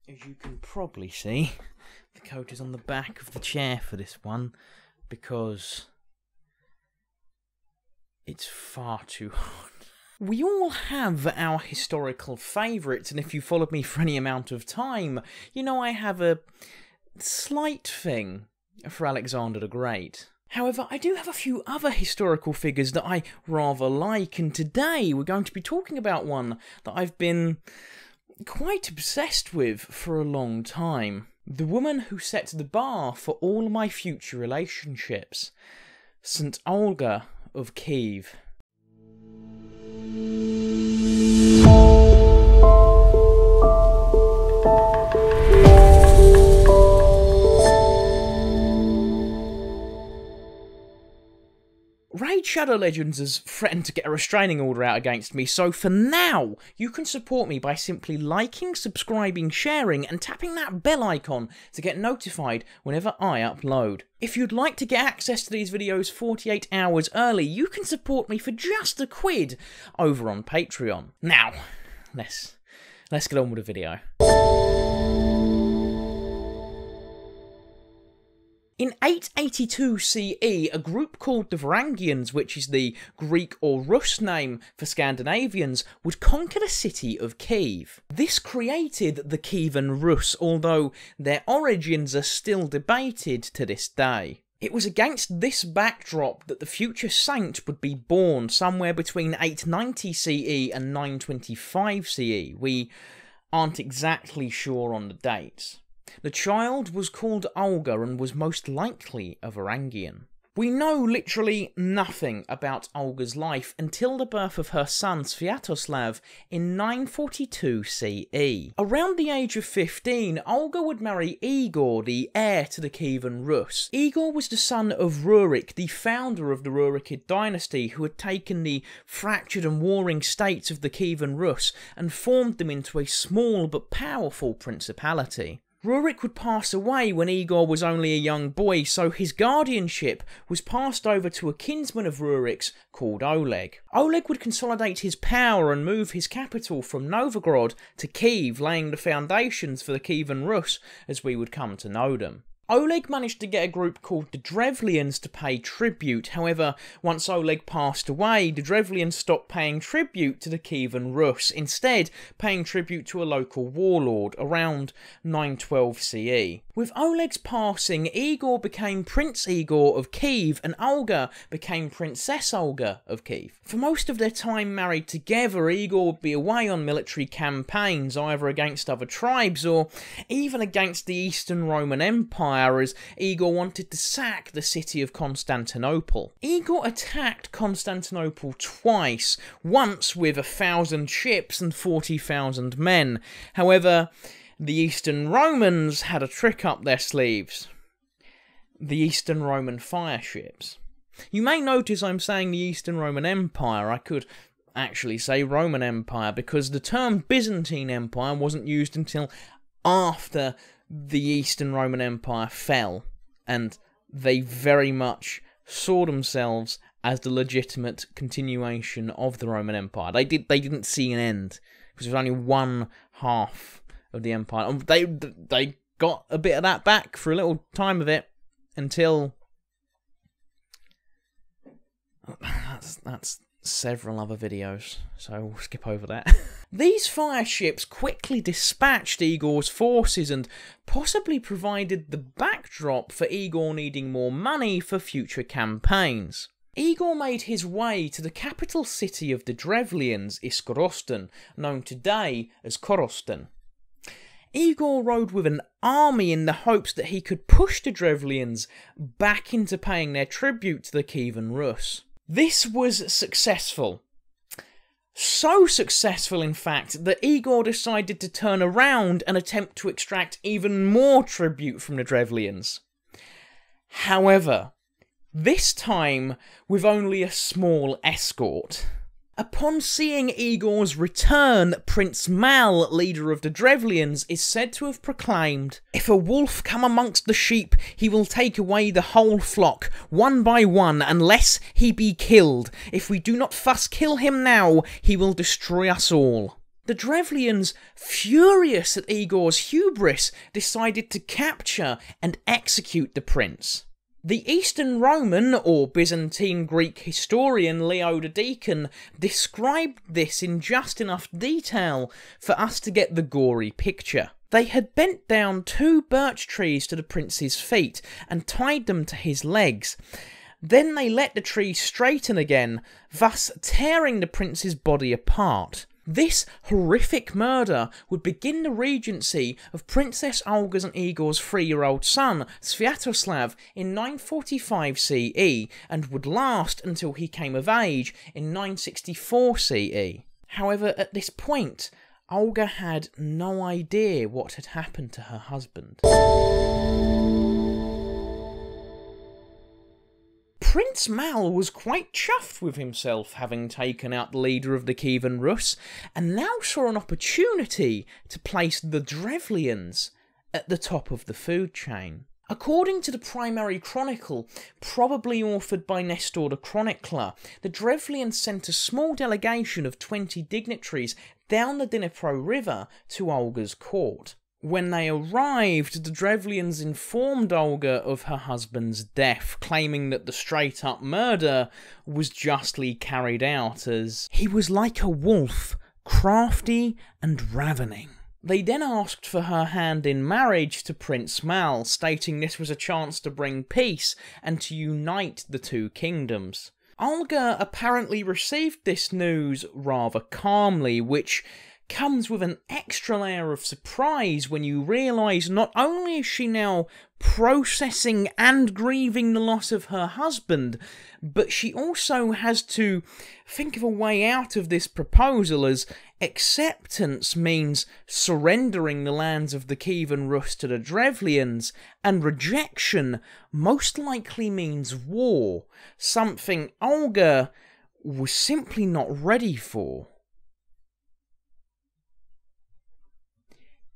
As you can probably see, the coat is on the back of the chair for this one because it's far too hot. We all have our historical favourites, and if you followed me for any amount of time, you know I have a slight thing for Alexander the Great. However, I do have a few other historical figures that I rather like, and today we're going to be talking about one that I've been quite obsessed with for a long time. The woman who set the bar for all my future relationships. Saint Olga of Kyiv. Raid Shadow Legends has threatened to get a restraining order out against me, so for now, you can support me by simply liking, subscribing, sharing, and tapping that bell icon to get notified whenever I upload. If you'd like to get access to these videos 48 hours early, you can support me for just £1 over on Patreon. Now, let's get on with the video. In 882 CE, a group called the Varangians, which is the Greek or Rus name for Scandinavians, would conquer the city of Kiev. This created the Kyivan Rus, although their origins are still debated to this day. It was against this backdrop that the future saint would be born somewhere between 890 CE and 925 CE. We aren't exactly sure on the dates. The child was called Olga and was most likely a Varangian. We know literally nothing about Olga's life until the birth of her son Sviatoslav in 942 CE. Around the age of 15, Olga would marry Igor, the heir to the Kievan Rus. Igor was the son of Rurik, the founder of the Rurikid dynasty, who had taken the fractured and warring states of the Kievan Rus and formed them into a small but powerful principality. Rurik would pass away when Igor was only a young boy, so his guardianship was passed over to a kinsman of Rurik's called Oleg. Oleg would consolidate his power and move his capital from Novgorod to Kiev, laying the foundations for the Kievan Rus as we would come to know them. Oleg managed to get a group called the Drevlians to pay tribute. However, once Oleg passed away, the Drevlians stopped paying tribute to the Kievan Rus, instead paying tribute to a local warlord around 912 CE. With Oleg's passing, Igor became Prince Igor of Kyiv and Olga became Princess Olga of Kyiv. For most of their time married together, Igor would be away on military campaigns, either against other tribes or even against the Eastern Roman Empire, as Igor wanted to sack the city of Constantinople. Igor attacked Constantinople twice, once with 1,000 ships and 40,000 men. However, the Eastern Romans had a trick up their sleeves. The Eastern Roman fire ships. You may notice I'm saying the Eastern Roman Empire. I could actually say Roman Empire, because the term Byzantine Empire wasn't used until after the Eastern Roman Empire fell, and they very much saw themselves as the legitimate continuation of the Roman Empire. They didn't see an end, because it was only one half of the empire. They got a bit of that back for a little time of it, until that's several other videos, so we'll skip over that. These fire ships quickly dispatched Igor's forces and possibly provided the backdrop for Igor needing more money for future campaigns. Igor made his way to the capital city of the Drevlians, Iskorostan, known today as Korostan. Igor rode with an army in the hopes that he could push the Drevlians back into paying their tribute to the Kievan Rus. This was successful. So successful, in fact, that Igor decided to turn around and attempt to extract even more tribute from the Drevlians. However, this time with only a small escort. Upon seeing Igor's return, Prince Mal, leader of the Drevlians, is said to have proclaimed, "If a wolf come amongst the sheep, he will take away the whole flock, one by one, unless he be killed. If we do not thus kill him now, he will destroy us all." The Drevlians, furious at Igor's hubris, decided to capture and execute the prince. The Eastern Roman or Byzantine Greek historian Leo the Deacon described this in just enough detail for us to get the gory picture. They had bent down 2 birch trees to the prince's feet and tied them to his legs. Then they let the trees straighten again, thus tearing the prince's body apart. This horrific murder would begin the regency of Princess Olga's and Igor's 3-year-old son, Sviatoslav, in 945 CE, and would last until he came of age in 964 CE. However, at this point, Olga had no idea what had happened to her husband. Prince Mal was quite chuffed with himself, having taken out the leader of the Kyivan Rus, and now saw an opportunity to place the Drevlians at the top of the food chain. According to the primary chronicle, probably authored by Nestor the Chronicler, the Drevlians sent a small delegation of 20 dignitaries down the Dnipro River to Olga's court. When they arrived, the Drevlians informed Olga of her husband's death, claiming that the straight-up murder was justly carried out as he was like a wolf, crafty and ravening. They then asked for her hand in marriage to Prince Mal, stating this was a chance to bring peace and to unite the 2 kingdoms. Olga apparently received this news rather calmly, which comes with an extra layer of surprise when you realise not only is she now processing and grieving the loss of her husband, but she also has to think of a way out of this proposal, as acceptance means surrendering the lands of the Kievan Rus to the Drevlians, and rejection most likely means war, something Olga was simply not ready for.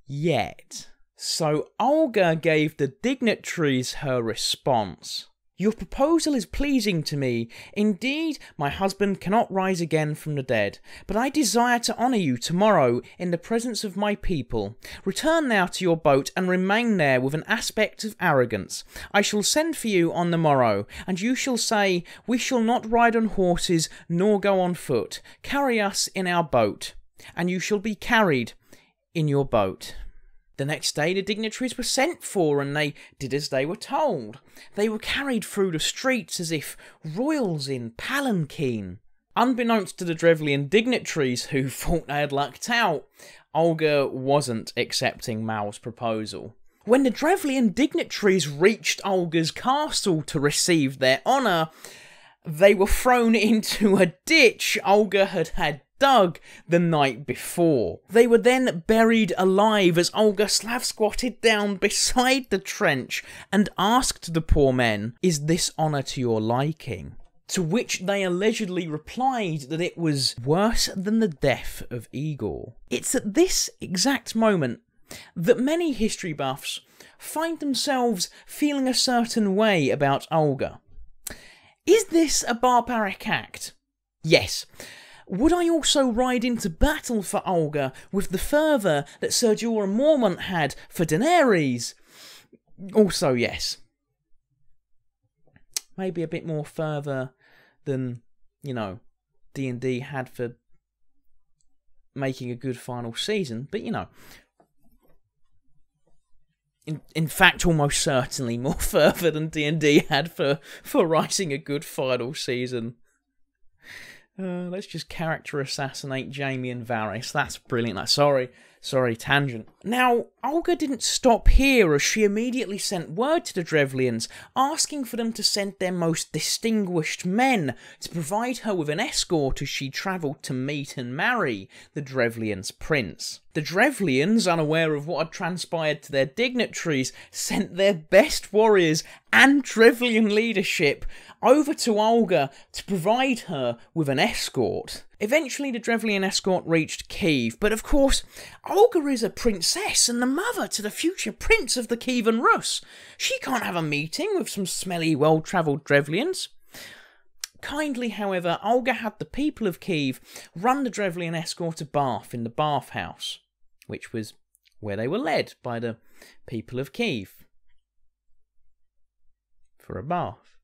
Yet. So Olga gave the dignitaries her response. Your proposal is pleasing to me. Indeed, my husband cannot rise again from the dead, but I desire to honour you tomorrow in the presence of my people. Return now to your boat and remain there with an aspect of arrogance. I shall send for you on the morrow, and you shall say, we shall not ride on horses nor go on foot. Carry us in our boat, and you shall be carried in your boat. The next day the dignitaries were sent for, and they did as they were told. They were carried through the streets as if royals in palanquin. Unbeknownst to the Drevlian dignitaries, who thought they had lucked out, Olga wasn't accepting Mal's proposal. When the Drevlian dignitaries reached Olga's castle to receive their honour, they were thrown into a ditch Olga had dug the night before. They were then buried alive as Olga squatted down beside the trench and asked the poor men, "Is this honour to your liking?" To which they allegedly replied that it was worse than the death of Igor. It's at this exact moment that many history buffs find themselves feeling a certain way about Olga. Is this a barbaric act? Yes. Would I also ride into battle for Olga with the fervour that Sir Jorah Mormont had for Daenerys? Also yes. Maybe a bit more fervour than, you know, D&D had for making a good final season, but you know. In fact, almost certainly more fervour than D&D had for writing a good final season. Let's just character assassinate Jaime and Varys. That's brilliant. Sorry, tangent. Now, Olga didn't stop here, as she immediately sent word to the Drevlians, asking for them to send their most distinguished men to provide her with an escort as she travelled to meet and marry the Drevlians' prince. The Drevlians, unaware of what had transpired to their dignitaries, sent their best warriors and Drevlian leadership over to Olga to provide her with an escort. Eventually the Drevlian escort reached Kyiv, but of course Olga is a princess and the mother to the future prince of the Kievan Rus. She can't have a meeting with some smelly, well-travelled Drevlians. Kindly, however, Olga had the people of Kyiv run the Drevlian escort a bath in the bathhouse, which was where they were led by the people of Kyiv for a bath.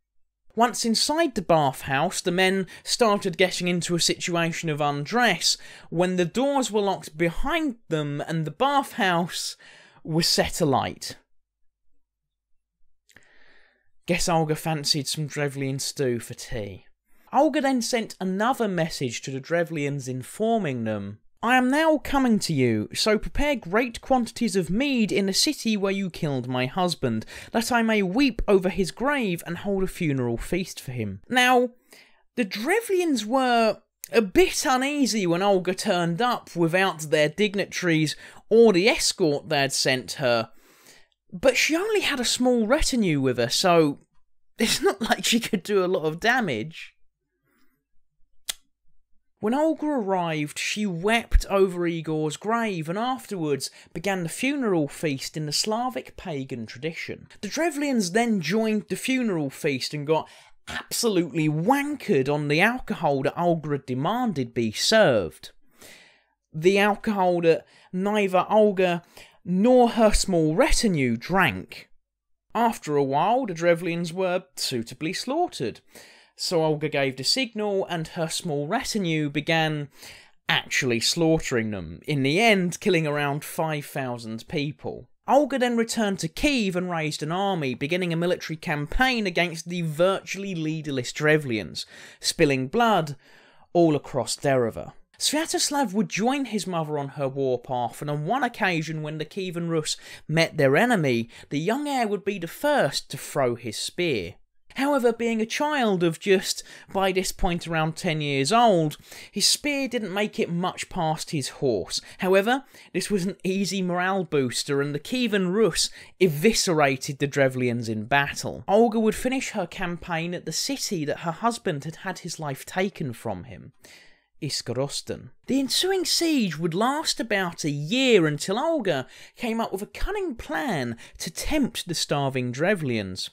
Once inside the bathhouse, the men started getting into a situation of undress when the doors were locked behind them and the bathhouse was set alight. Guess Olga fancied some Drevlian stew for tea. Olga then sent another message to the Drevlians informing them, "I am now coming to you, so prepare great quantities of mead in the city where you killed my husband, that I may weep over his grave and hold a funeral feast for him." Now, the Drevlians were a bit uneasy when Olga turned up without their dignitaries or the escort they had sent her, but she only had a small retinue with her, so it's not like she could do a lot of damage. When Olga arrived, she wept over Igor's grave and afterwards began the funeral feast in the Slavic pagan tradition. The Drevlians then joined the funeral feast and got absolutely wankered on the alcohol that Olga had demanded be served. The alcohol that neither Olga nor her small retinue drank. After a while, the Drevlians were suitably slaughtered. So Olga gave the signal and her small retinue began actually slaughtering them, in the end killing around 5,000 people. Olga then returned to Kyiv and raised an army, beginning a military campaign against the virtually leaderless Drevlians, spilling blood all across Dereva. Sviatoslav would join his mother on her warpath, and on one occasion when the Kyivan Rus met their enemy, the young heir would be the first to throw his spear. However, being a child of just, by this point, around 10 years old, his spear didn't make it much past his horse. However, this was an easy morale booster, and the Kyivan Rus eviscerated the Drevlians in battle. Olga would finish her campaign at the city that her husband had had his life taken from him, Izhorod. The ensuing siege would last about a year until Olga came up with a cunning plan to tempt the starving Drevlians.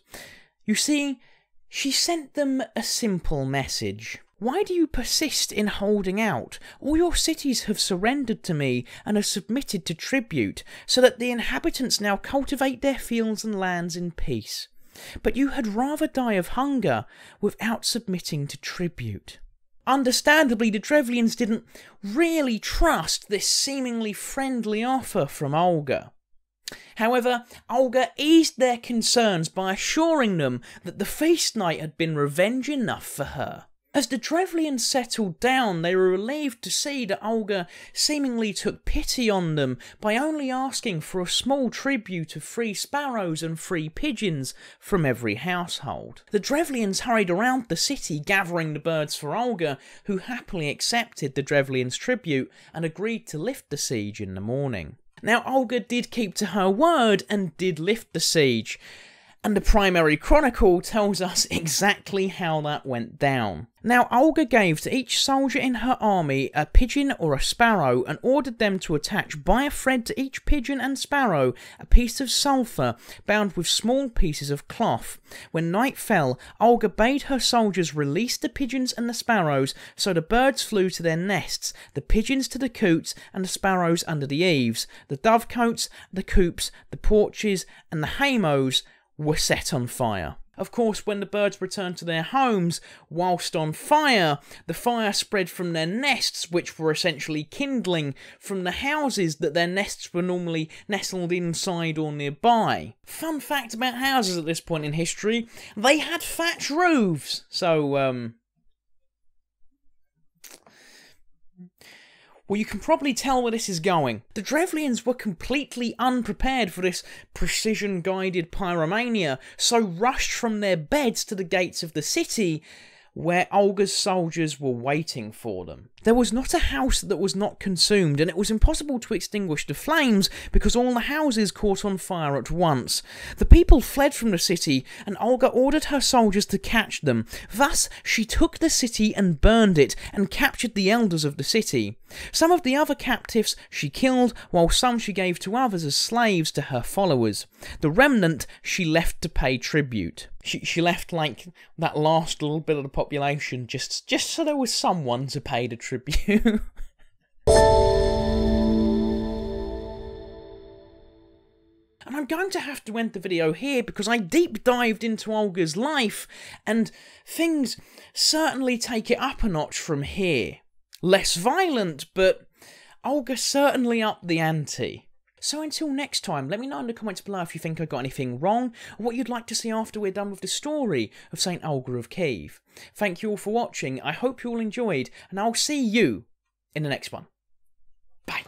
You see, she sent them a simple message. "Why do you persist in holding out? All your cities have surrendered to me and are submitted to tribute, so that the inhabitants now cultivate their fields and lands in peace. But you had rather die of hunger without submitting to tribute." Understandably, the Drevlians didn't really trust this seemingly friendly offer from Olga. However, Olga eased their concerns by assuring them that the feast night had been revenge enough for her. As the Drevlians settled down, they were relieved to see that Olga seemingly took pity on them by only asking for a small tribute of 3 sparrows and 3 pigeons from every household. The Drevlians hurried around the city gathering the birds for Olga, who happily accepted the Drevlians' tribute and agreed to lift the siege in the morning. Now, Olga did keep to her word and did lift the siege, and the primary chronicle tells us exactly how that went down. Now, Olga gave to each soldier in her army a pigeon or a sparrow and ordered them to attach by a thread to each pigeon and sparrow a piece of sulphur bound with small pieces of cloth. When night fell, Olga bade her soldiers release the pigeons and the sparrows, so the birds flew to their nests, the pigeons to the coots and the sparrows under the eaves. The dovecotes, the coops, the porches and the haymows were set on fire. Of course, when the birds returned to their homes, whilst on fire, the fire spread from their nests, which were essentially kindling from the houses that their nests were normally nestled inside or nearby. Fun fact about houses at this point in history, they had thatch roofs, so, well, you can probably tell where this is going. The Drevlians were completely unprepared for this precision-guided pyromania, so rushed from their beds to the gates of the city, where Olga's soldiers were waiting for them. There was not a house that was not consumed, and it was impossible to extinguish the flames because all the houses caught on fire at once. The people fled from the city, and Olga ordered her soldiers to catch them. Thus, she took the city and burned it, and captured the elders of the city. Some of the other captives she killed, while some she gave to others as slaves to her followers. The remnant she left to pay tribute. She left, like, that last little bit of the population just so there was someone to pay the tribute. And I'm going to have to end the video here because I deep dived into Olga's life, and things certainly take it up a notch from here. Less violent, but Olga certainly upped the ante. So until next time, let me know in the comments below if you think I got anything wrong, or what you'd like to see after we're done with the story of Saint Olga of Kyiv. Thank you all for watching, I hope you all enjoyed, and I'll see you in the next one. Bye.